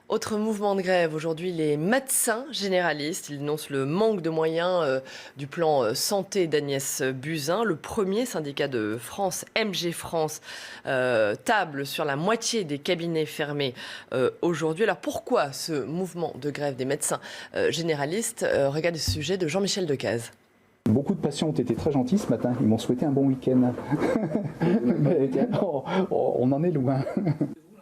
Autre mouvement de grève, aujourd'hui les médecins généralistes, ils dénoncent le manque de moyens du plan santé d'Agnès Buzyn. Le premier syndicat de France, MG France, table sur la moitié des cabinets fermés aujourd'hui. Alors pourquoi ce mouvement de grève des médecins généralistes? Regardez ce sujet de Jean-Michel Decaze. Beaucoup de patients ont été très gentils ce matin, ils m'ont souhaité un bon week-end. Mais on en est loin.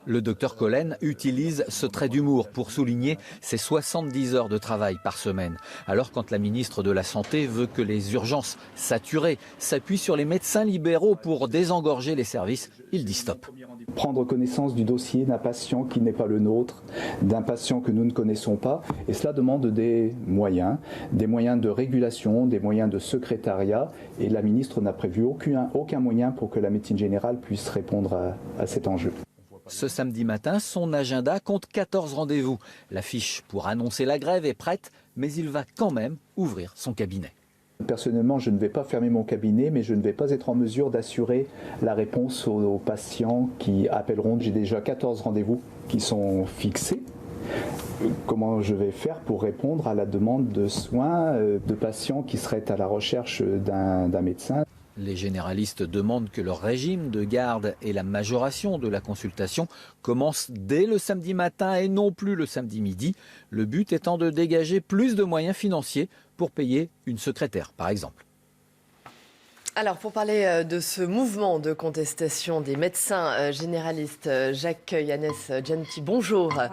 Le docteur Collen utilise ce trait d'humour pour souligner ses 70 heures de travail par semaine. Alors quand la ministre de la Santé veut que les urgences saturées s'appuient sur les médecins libéraux pour désengorger les services, il dit stop. Prendre connaissance du dossier d'un patient qui n'est pas le nôtre, d'un patient que nous ne connaissons pas, et cela demande des moyens de régulation, des moyens de secrétariat, et la ministre n'a prévu aucun moyen pour que la médecine générale puisse répondre à cet enjeu. Ce samedi matin, son agenda compte 14 rendez-vous. La fiche pour annoncer la grève est prête, mais il va quand même ouvrir son cabinet. Personnellement, je ne vais pas fermer mon cabinet, mais je ne vais pas être en mesure d'assurer la réponse aux patients qui appelleront. J'ai déjà 14 rendez-vous qui sont fixés. Comment je vais faire pour répondre à la demande de soins de patients qui seraient à la recherche d'un médecin? Les généralistes demandent que leur régime de garde et la majoration de la consultation commencent dès le samedi matin et non plus le samedi midi. Le but étant de dégager plus de moyens financiers pour payer une secrétaire, par exemple. Alors, pour parler de ce mouvement de contestation des médecins généralistes, Jacques Yannès Djanti, bonjour. Bonjour.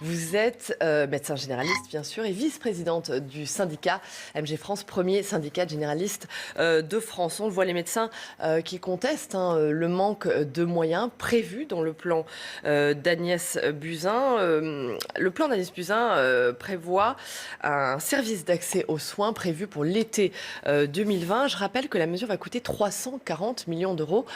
Vous êtes médecin généraliste, bien sûr, et vice-présidente du syndicat MG France, premier syndicat généraliste de France. On le voit, les médecins qui contestent le manque de moyens prévus dans le plan d'Agnès Buzyn. Le plan d'Agnès Buzyn prévoit un service d'accès aux soins prévu pour l'été 2020. Je rappelle que la mesure va coûter 340 millions d'euros.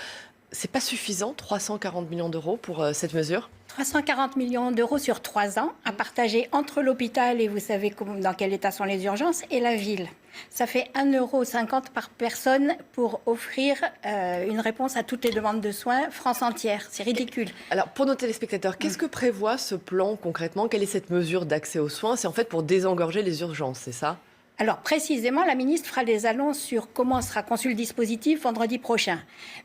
C'est pas suffisant, 340 millions d'euros pour cette mesure? 340 millions d'euros sur 3 ans à partager entre l'hôpital, et vous savez dans quel état sont les urgences, et la ville. Ça fait 1,50 € par personne pour offrir une réponse à toutes les demandes de soins, France entière. C'est ridicule. Alors, pour nos téléspectateurs, qu'est-ce que prévoit ce plan concrètement? Quelle est cette mesure d'accès aux soins? C'est en fait pour désengorger les urgences, c'est ça? Alors précisément, la ministre fera des annonces sur comment sera conçu le dispositif vendredi prochain.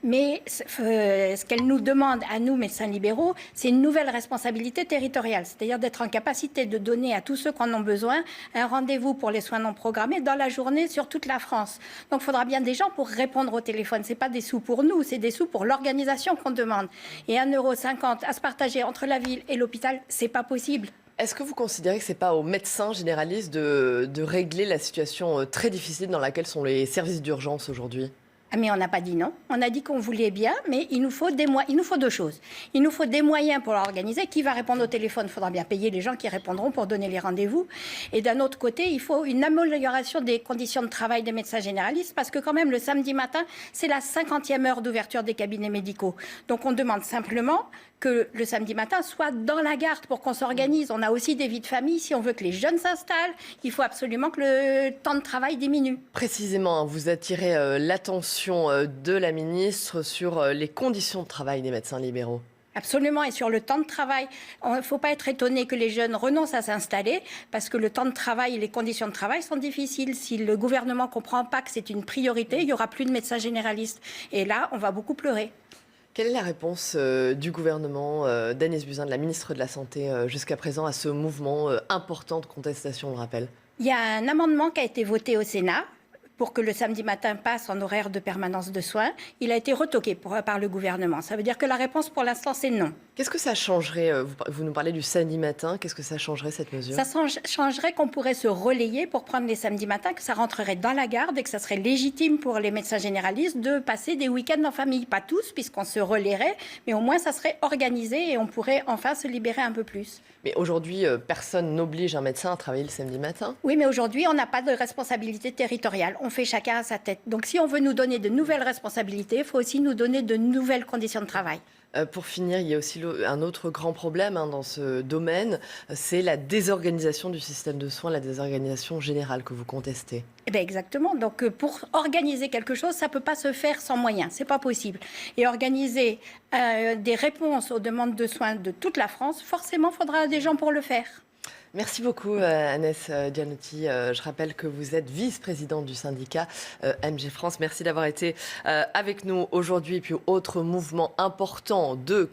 Mais ce qu'elle nous demande à nous, médecins libéraux, c'est une nouvelle responsabilité territoriale. C'est-à-dire d'être en capacité de donner à tous ceux qui en ont besoin un rendez-vous pour les soins non programmés dans la journée sur toute la France. Donc il faudra bien des gens pour répondre au téléphone. Ce n'est pas des sous pour nous, c'est des sous pour l'organisation qu'on demande. Et 1,50 € à se partager entre la ville et l'hôpital, ce n'est pas possible. Est-ce que vous considérez que ce n'est pas aux médecins généralistes de régler la situation très difficile dans laquelle sont les services d'urgence aujourd'hui? Ah mais on n'a pas dit non. On a dit qu'on voulait bien, mais il nous faut deux choses. Il nous faut des moyens pour l'organiser. Qui va répondre au téléphone? Il faudra bien payer les gens qui répondront pour donner les rendez-vous. Et d'un autre côté, il faut une amélioration des conditions de travail des médecins généralistes, parce que quand même, le samedi matin, c'est la 50e heure d'ouverture des cabinets médicaux. Donc on demande simplement que le samedi matin soit dans la garde pour qu'on s'organise. On a aussi des vies de famille. Si on veut que les jeunes s'installent, il faut absolument que le temps de travail diminue. Précisément, vous attirez l'attention de la ministre sur les conditions de travail des médecins libéraux. Absolument, et sur le temps de travail, il ne faut pas être étonné que les jeunes renoncent à s'installer, parce que le temps de travail et les conditions de travail sont difficiles. Si le gouvernement ne comprend pas que c'est une priorité, il n'y aura plus de médecins généralistes. Et là, on va beaucoup pleurer. Quelle est la réponse du gouvernement d'Agnès Buzyn, de la ministre de la Santé, jusqu'à présent à ce mouvement important de contestation, on le rappelle? Il y a un amendement qui a été voté au Sénat pour que le samedi matin passe en horaire de permanence de soins. Il a été retoqué par le gouvernement. Ça veut dire que la réponse pour l'instant, c'est non. Qu'est-ce que ça changerait? Vous nous parlez du samedi matin. Qu'est-ce que ça changerait, cette mesure? Ça changerait qu'on pourrait se relayer pour prendre les samedis matins, que ça rentrerait dans la garde et que ça serait légitime pour les médecins généralistes de passer des week-ends en famille. Pas tous, puisqu'on se relayerait, mais au moins ça serait organisé et on pourrait enfin se libérer un peu plus. Mais aujourd'hui, personne n'oblige un médecin à travailler le samedi matin? Oui, mais aujourd'hui, on n'a pas de responsabilité territoriale. On fait chacun à sa tête. Donc si on veut nous donner de nouvelles responsabilités, il faut aussi nous donner de nouvelles conditions de travail. Pour finir, il y a aussi un autre grand problème dans ce domaine, c'est la désorganisation du système de soins, la désorganisation générale que vous contestez. Eh bien exactement. Donc pour organiser quelque chose, ça ne peut pas se faire sans moyens. C'est pas possible. Et organiser des réponses aux demandes de soins de toute la France, forcément, il faudra des gens pour le faire. Merci beaucoup Agnès Gianotti. Je rappelle que vous êtes vice-présidente du syndicat MG France. Merci d'avoir été avec nous aujourd'hui. Et puis autre mouvement important de